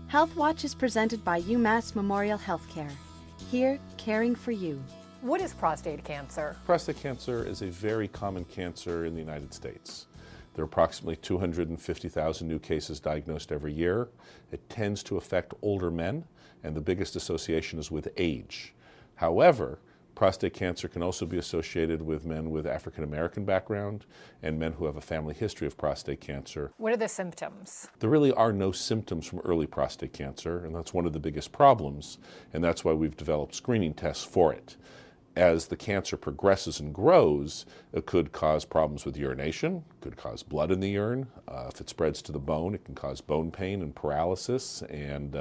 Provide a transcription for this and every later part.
Health Watch is presented by UMass Memorial Healthcare. Here, caring for you. What is prostate cancer? Prostate cancer is a very common cancer in the United States. There are approximately 250,000 new cases diagnosed every year. It tends to affect older men, and the biggest association is with age. However, prostate cancer can also be associated with men with African American background and men who have a family history of prostate cancer. What are the symptoms? There really are no symptoms from early prostate cancer, and that's one of the biggest problems, and that's why we've developed screening tests for it. As the cancer progresses and grows, it could cause problems with urination, could cause blood in the urine. If it spreads to the bone, it can cause bone pain and paralysis and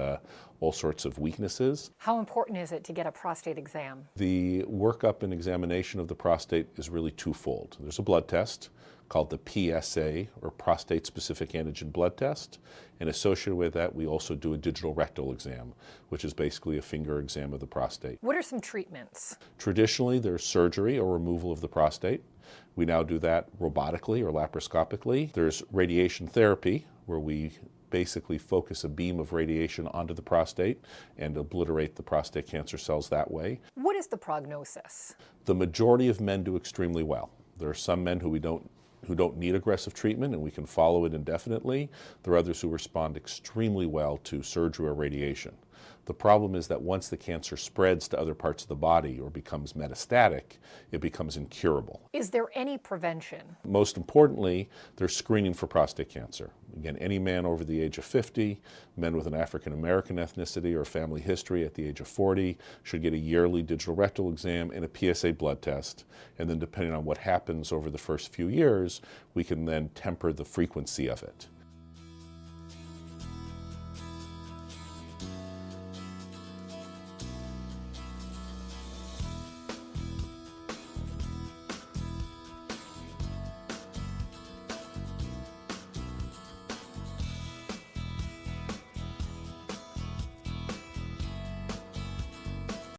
all sorts of weaknesses. How important is it to get a prostate exam? The workup and examination of the prostate is really twofold. There's a blood test called the PSA, or prostate specific antigen blood test, and associated with that we also do a digital rectal exam, which is basically a finger exam of the prostate. What are some treatments? Traditionally there's surgery or removal of the prostate. We now do that robotically or laparoscopically. There's radiation therapy, where we basically focus a beam of radiation onto the prostate and obliterate the prostate cancer cells that way. What is the prognosis? The majority of men do extremely well. There are some men who don't need aggressive treatment and we can follow it indefinitely. There are others who respond extremely well to surgery or radiation. The problem is that once the cancer spreads to other parts of the body or becomes metastatic, it becomes incurable. Is there any prevention? Most importantly, there's screening for prostate cancer. Again, any man over the age of 50, men with an African American ethnicity or family history at the age of 40 should get a yearly digital rectal exam and a PSA blood test. And then depending on what happens over the first few years, we can then temper the frequency of it.